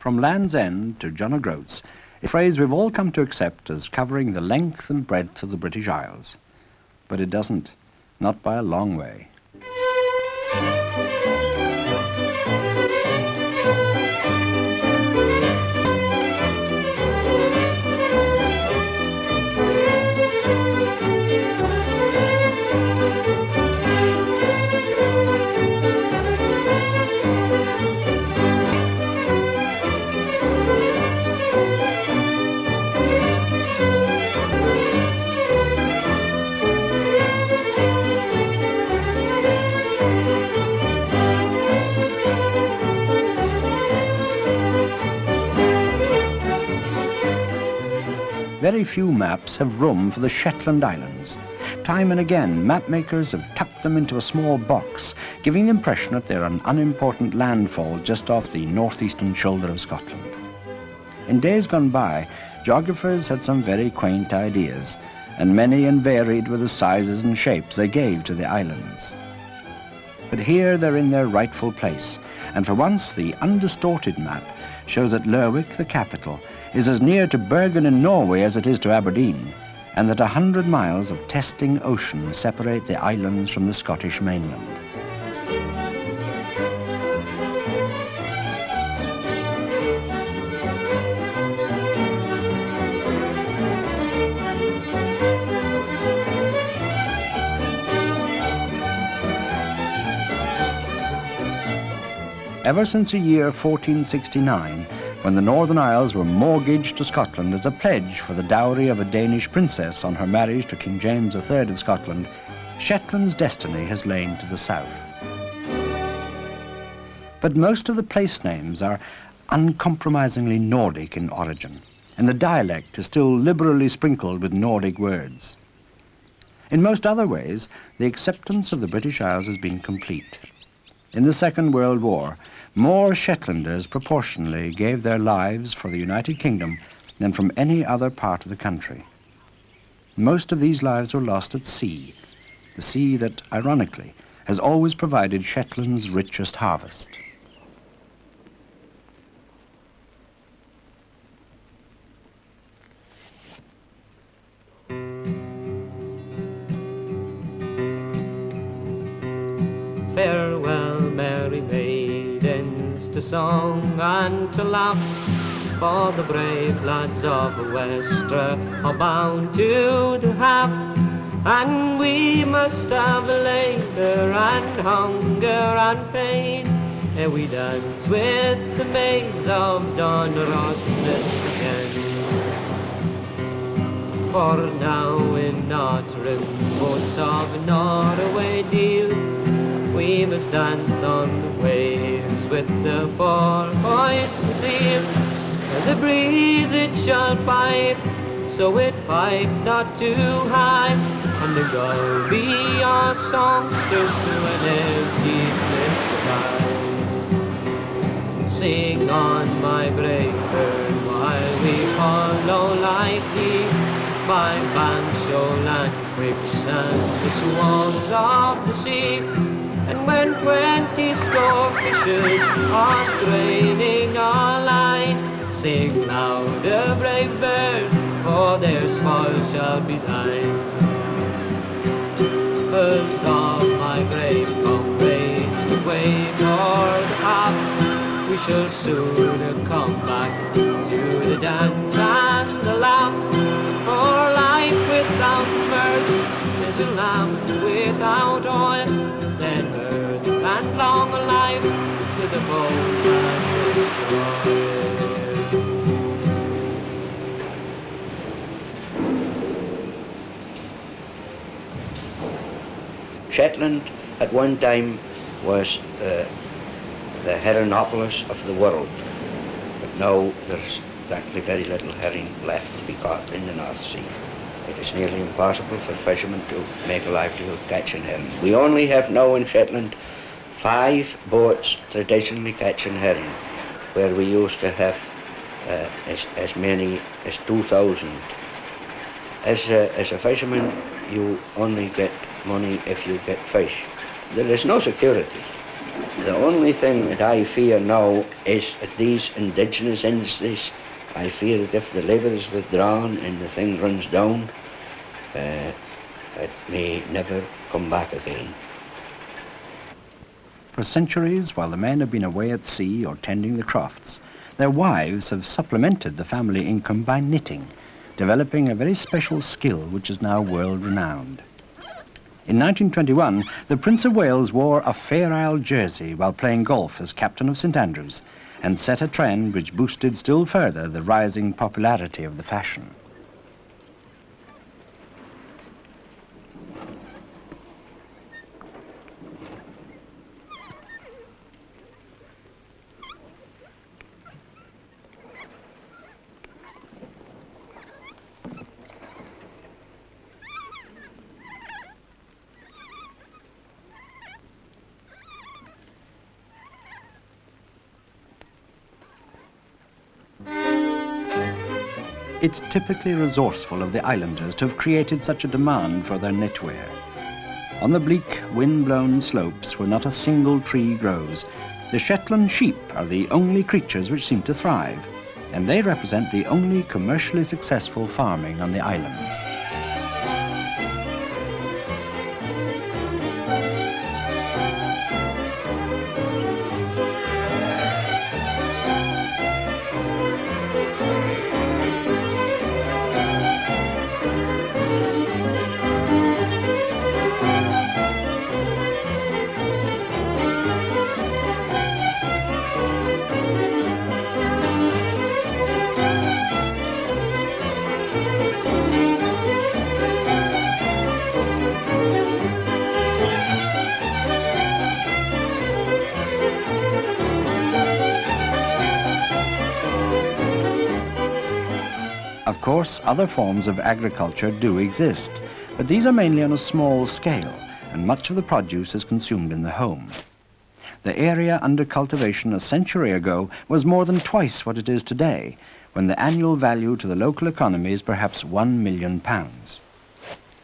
From Land's End to John O'Groats, a phrase we've all come to accept as covering the length and breadth of the British Isles. But it doesn't, not by a long way. Very few maps have room for the Shetland Islands. Time and again, mapmakers have tucked them into a small box, giving the impression that they're an unimportant landfall just off the northeastern shoulder of Scotland. In days gone by, geographers had some very quaint ideas, and many and varied were the sizes and shapes they gave to the islands. But here they're in their rightful place, and for once the undistorted map shows that Lerwick, the capital, is as near to Bergen in Norway as it is to Aberdeen, and that 100 miles of testing ocean separate the islands from the Scottish mainland. Ever since the year 1469, when the Northern Isles were mortgaged to Scotland as a pledge for the dowry of a Danish princess on her marriage to King James III of Scotland, Shetland's destiny has lain to the south. But most of the place names are uncompromisingly Nordic in origin, and the dialect is still liberally sprinkled with Nordic words. In most other ways, the acceptance of the British Isles has been complete. In the Second World War, more Shetlanders proportionally gave their lives for the United Kingdom than from any other part of the country. Most of these lives were lost at sea, the sea that, ironically, has always provided Shetland's richest harvest. Farewell, merry maidens, to song and to laugh, for the brave lads of Westra are bound to the Half, and we must have labour and hunger and pain ere we dance with the maids of Don Rosnes again. For now in our trim boats of Norway deal, we must dance on the waves with the porpoise and seal. The breeze it shall pipe, so it pipe not too high, and the gull be our songstress whenever she flies by. Sing on, my brave bird, while we follow like thee, by banshole and quicksand, the swans of the sea. And when 20 score fishers are straining our line, sing louder, brave bird, for their spoil shall be thine. Birds of my brave comrades, away for the half, we shall soon come back to the dance and the laugh. For life without mirth is a lamp without oil, then mirth and long life to the bold and destroyed. Shetland at one time was the herrinopolis of the world, but now there's practically very little herring left to be caught in the North Sea. It is nearly impossible for fishermen to make a livelihood catching herring. We only have now in Shetland 5 boats traditionally catching herring, where we used to have as many as 2,000. As a fisherman, you only get money if you get fish. There is no security. The only thing that I fear now is that these indigenous industries, I fear that if the labour is withdrawn and the thing runs down, it may never come back again. For centuries, while the men have been away at sea or tending the crofts, their wives have supplemented the family income by knitting, developing a very special skill which is now world-renowned. In 1921, the Prince of Wales wore a Fair Isle jersey while playing golf as captain of St Andrews, and set a trend which boosted still further the rising popularity of the fashion. It's typically resourceful of the islanders to have created such a demand for their knitwear. On the bleak, wind-blown slopes where not a single tree grows, the Shetland sheep are the only creatures which seem to thrive, and they represent the only commercially successful farming on the islands. Of course, other forms of agriculture do exist, but these are mainly on a small scale, and much of the produce is consumed in the home. The area under cultivation a century ago was more than twice what it is today, when the annual value to the local economy is perhaps £1 million.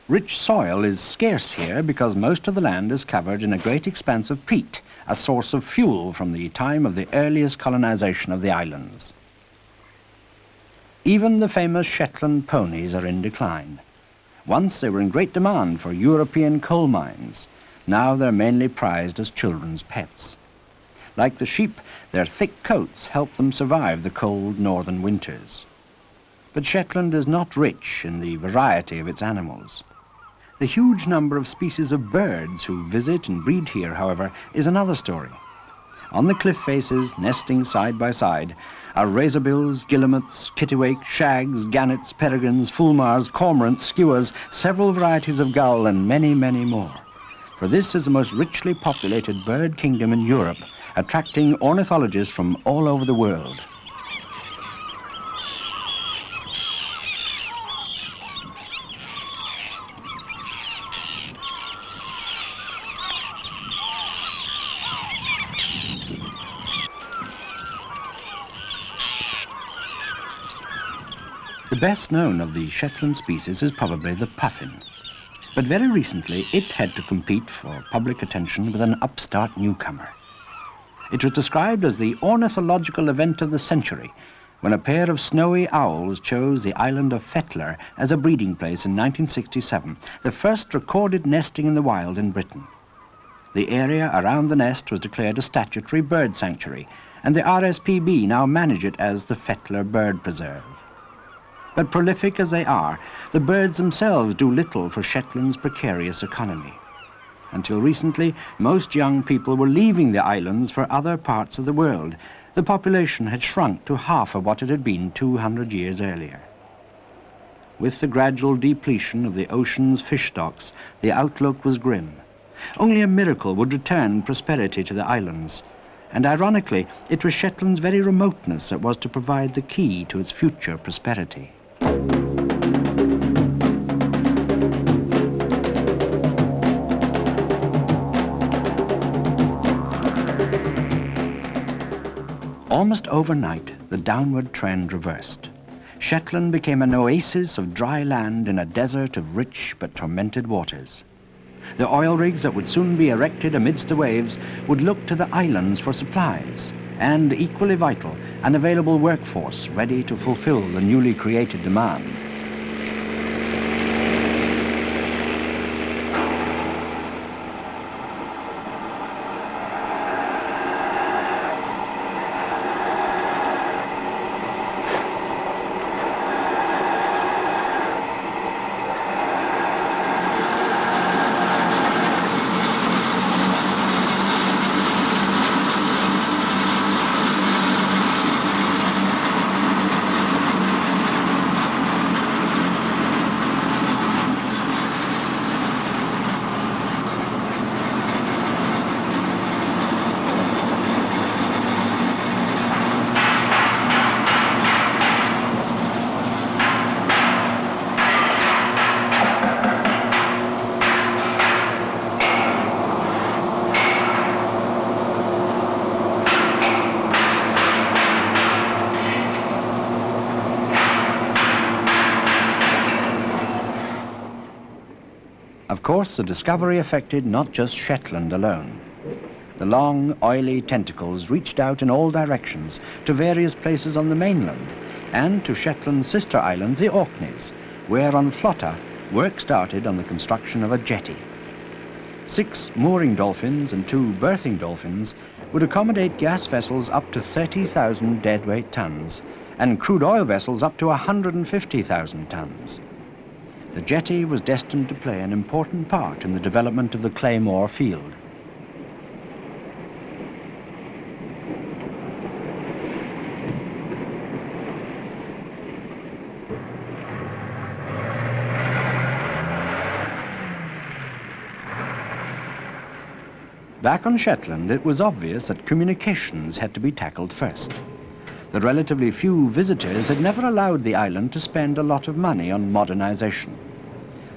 Rich soil is scarce here because most of the land is covered in a great expanse of peat, a source of fuel from the time of the earliest colonization of the islands. Even the famous Shetland ponies are in decline. Once they were in great demand for European coal mines. Now they're mainly prized as children's pets. Like the sheep, their thick coats help them survive the cold northern winters. But Shetland is not rich in the variety of its animals. The huge number of species of birds who visit and breed here, however, is another story. On the cliff faces, nesting side by side, are razorbills, guillemots, kittiwake, shags, gannets, peregrines, fulmars, cormorants, skuas, several varieties of gull, and many, many more. For this is the most richly populated bird kingdom in Europe, attracting ornithologists from all over the world. The best known of the Shetland species is probably the puffin. But very recently it had to compete for public attention with an upstart newcomer. It was described as the ornithological event of the century when a pair of snowy owls chose the island of Fetlar as a breeding place in 1967, the first recorded nesting in the wild in Britain. The area around the nest was declared a statutory bird sanctuary, and the RSPB now manage it as the Fetlar Bird Preserve. But prolific as they are, the birds themselves do little for Shetland's precarious economy. Until recently, most young people were leaving the islands for other parts of the world. The population had shrunk to half of what it had been 200 years earlier. With the gradual depletion of the ocean's fish stocks, the outlook was grim. Only a miracle would return prosperity to the islands. And ironically, it was Shetland's very remoteness that was to provide the key to its future prosperity. Almost overnight, the downward trend reversed. Shetland became an oasis of dry land in a desert of rich but tormented waters. The oil rigs that would soon be erected amidst the waves would look to the islands for supplies, and equally vital, an available workforce ready to fulfill the newly created demand. Of course, the discovery affected not just Shetland alone. The long, oily tentacles reached out in all directions to various places on the mainland and to Shetland's sister islands, the Orkneys, where on Flotta, work started on the construction of a jetty. 6 mooring dolphins and 2 berthing dolphins would accommodate gas vessels up to 30,000 deadweight tons and crude oil vessels up to 150,000 tons. The jetty was destined to play an important part in the development of the Claymore field. Back on Shetland, it was obvious that communications had to be tackled first. The relatively few visitors had never allowed the island to spend a lot of money on modernization.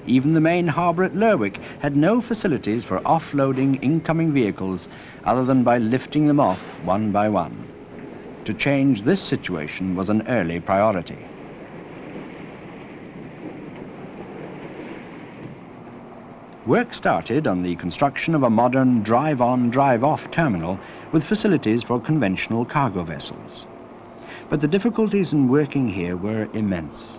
Even the main harbour at Lerwick had no facilities for offloading incoming vehicles other than by lifting them off one by one. To change this situation was an early priority. Work started on the construction of a modern drive-on, drive-off terminal with facilities for conventional cargo vessels. But the difficulties in working here were immense.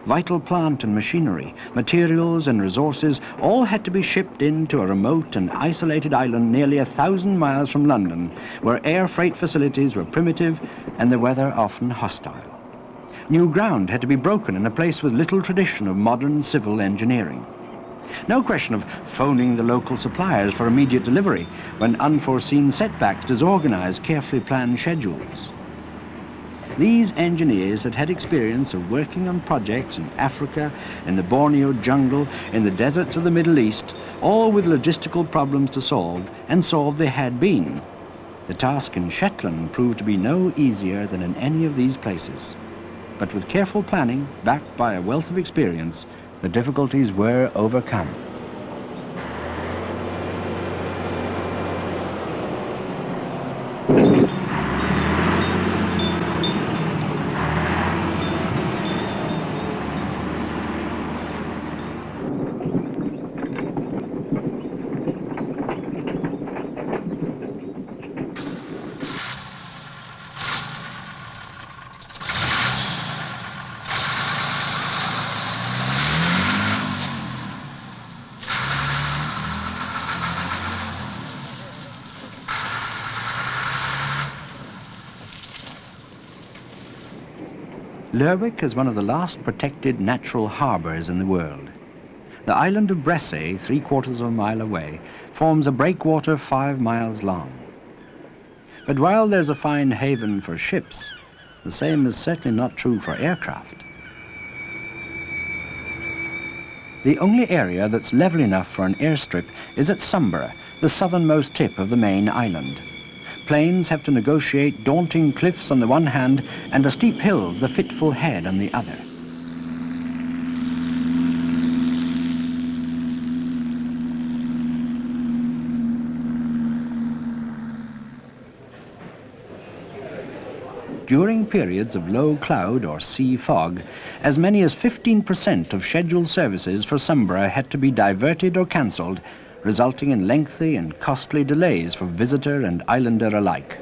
Vital plant and machinery, materials and resources all had to be shipped into a remote and isolated island nearly 1,000 miles from London, where air freight facilities were primitive and the weather often hostile. New ground had to be broken in a place with little tradition of modern civil engineering. No question of phoning the local suppliers for immediate delivery when unforeseen setbacks disorganized carefully planned schedules. These engineers had had experience of working on projects in Africa, in the Borneo jungle, in the deserts of the Middle East, all with logistical problems to solve, and solved they had been. The task in Shetland proved to be no easier than in any of these places. But with careful planning, backed by a wealth of experience, the difficulties were overcome. Lerwick is one of the last protected natural harbours in the world. The island of Bressay, 3/4 of a mile away, forms a breakwater 5 miles long. But while there's a fine haven for ships, the same is certainly not true for aircraft. The only area that's level enough for an airstrip is at Sombra, the southernmost tip of the main island. Planes have to negotiate daunting cliffs on the one hand and a steep hill, the fitful head, on the other. during periods of low cloud or sea fog, as many as 15% of scheduled services for Sombra had to be diverted or cancelled, resulting in lengthy and costly delays for visitor and islander alike.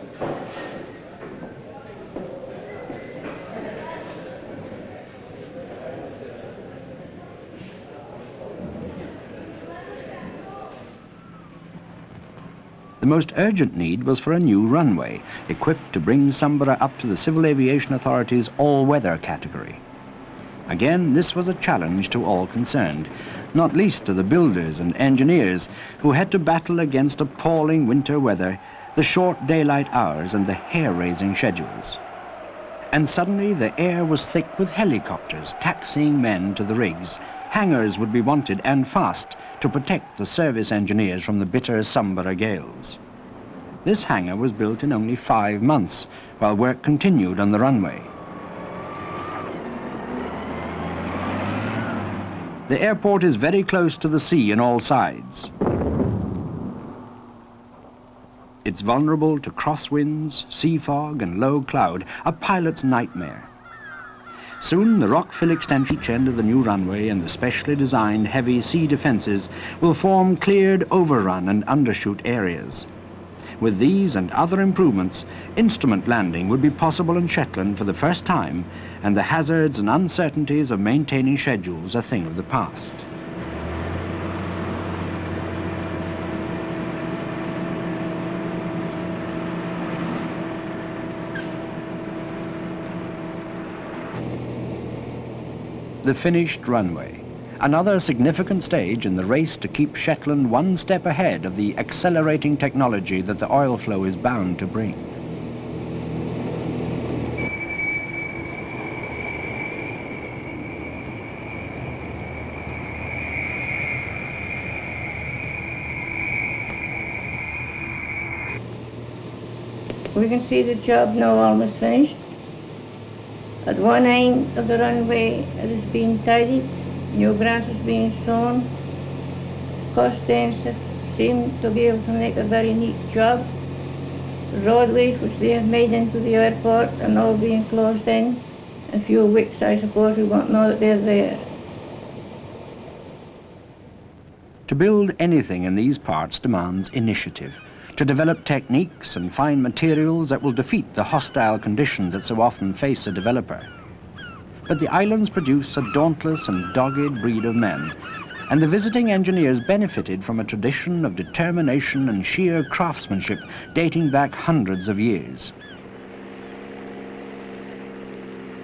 The most urgent need was for a new runway, equipped to bring Sombra up to the Civil Aviation Authority's all-weather category. Again, this was a challenge to all concerned, not least to the builders and engineers who had to battle against appalling winter weather, the short daylight hours and the hair-raising schedules. And suddenly the air was thick with helicopters taxiing men to the rigs. Hangars would be wanted, and fast, to protect the service engineers from the bitter Sombra gales. This hangar was built in only 5 months, while work continued on the runway. The airport is very close to the sea on all sides. It's vulnerable to crosswinds, sea fog and low cloud, a pilot's nightmare. Soon the rock-fill extension each end of the new runway and the specially designed heavy sea defences will form cleared overrun and undershoot areas. With these and other improvements, instrument landing would be possible in Shetland for the first time, and the hazards and uncertainties of maintaining schedules a thing of the past. The finished runway, another significant stage in the race to keep Shetland one step ahead of the accelerating technology that the oil flow is bound to bring. We can see the job now almost finished. At one end of the runway it has been tidied, new grass is being sown. Costain seem to be able to make a very neat job. The roadways which they have made into the airport are now being closed in. In a few weeks I suppose we won't know that they're there. To build anything in these parts demands initiative, to develop techniques and find materials that will defeat the hostile conditions that so often face a developer. But the islands produce a dauntless and dogged breed of men, and the visiting engineers benefited from a tradition of determination and sheer craftsmanship dating back hundreds of years.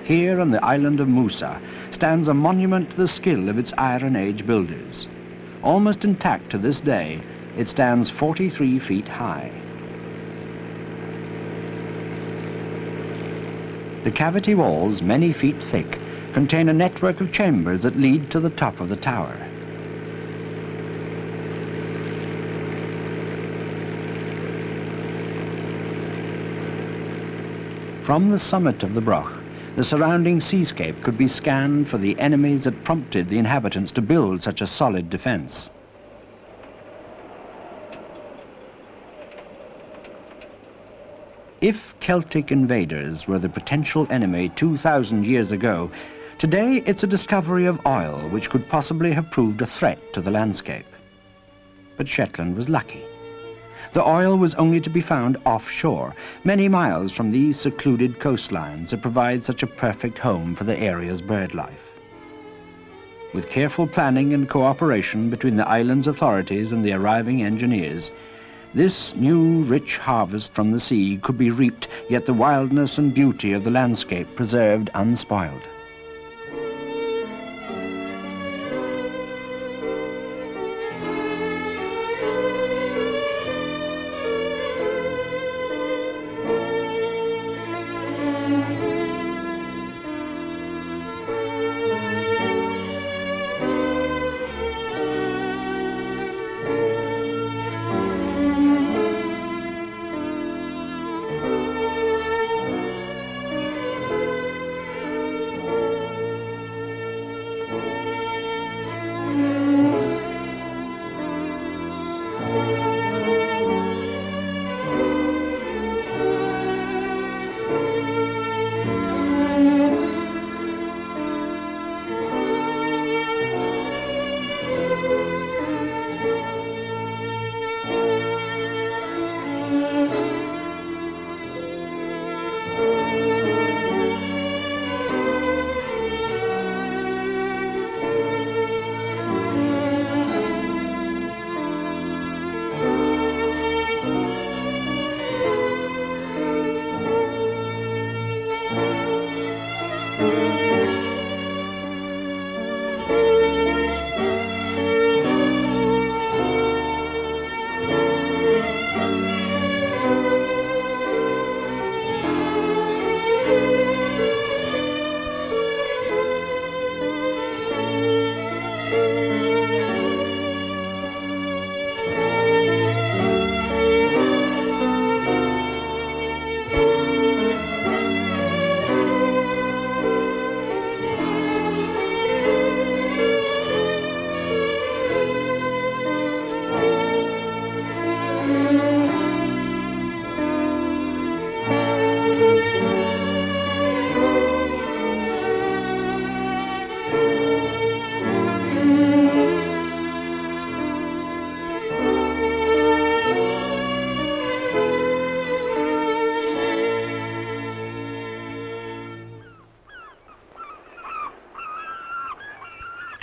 Here on the island of Musa stands a monument to the skill of its Iron Age builders. Almost intact to this day, it stands 43 feet high. The cavity walls, many feet thick, contain a network of chambers that lead to the top of the tower. From the summit of the Broch, the surrounding seascape could be scanned for the enemies that prompted the inhabitants to build such a solid defense. If Celtic invaders were the potential enemy 2,000 years ago, today it's a discovery of oil which could possibly have proved a threat to the landscape. But Shetland was lucky. The oil was only to be found offshore, many miles from these secluded coastlines that provide such a perfect home for the area's bird life. With careful planning and cooperation between the island's authorities and the arriving engineers, this new rich harvest from the sea could be reaped, yet the wildness and beauty of the landscape preserved unspoiled.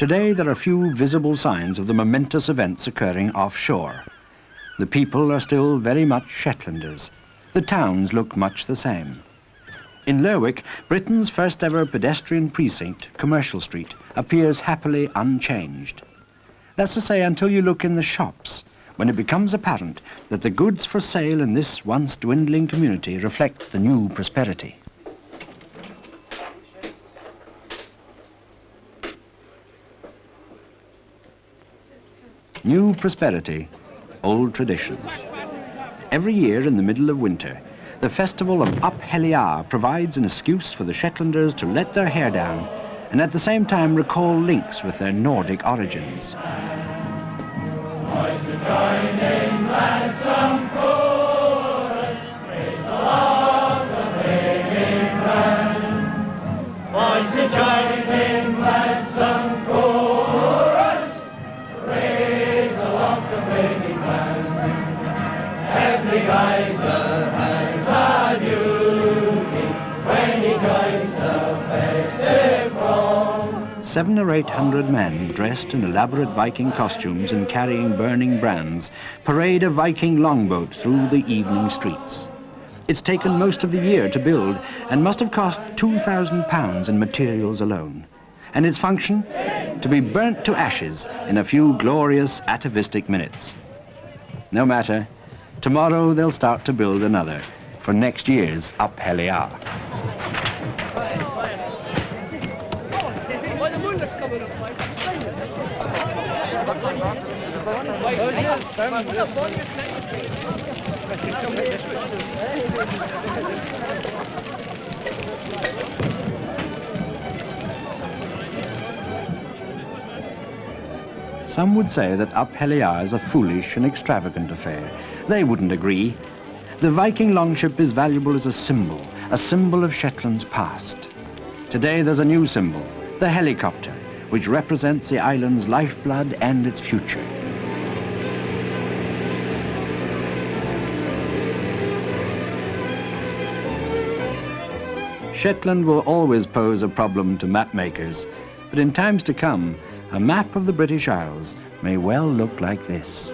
Today there are few visible signs of the momentous events occurring offshore. The people are still very much Shetlanders. The towns look much the same. In Lerwick, Britain's first ever pedestrian precinct, Commercial Street, appears happily unchanged. That's to say, until you look in the shops, when it becomes apparent that the goods for sale in this once dwindling community reflect the new prosperity. New prosperity, old traditions. Every year in the middle of winter, the festival of Up Heliar provides an excuse for the Shetlanders to let their hair down and at the same time recall links with their Nordic origins. Boys are joining, lads, some chorus, praise the Lord, the ringing band. Boys are joining, lads, some chorus, praise the Lord, the ringing band. Every geyser has a duty when he joins the festive throng. 700 or 800 men, dressed in elaborate Viking costumes and carrying burning brands, parade a Viking longboat through the evening streets. It's taken most of the year to build and must have cost £2,000 in materials alone. And its function? To be burnt to ashes in a few glorious atavistic minutes. No matter, tomorrow they'll start to build another for next year's Up Heliar. Some would say that Up Heliar is a foolish and extravagant affair. They wouldn't agree. The Viking longship is valuable as a symbol of Shetland's past. Today there's a new symbol, the helicopter, which represents the island's lifeblood and its future. Shetland will always pose a problem to map makers, but in times to come, a map of the British Isles may well look like this.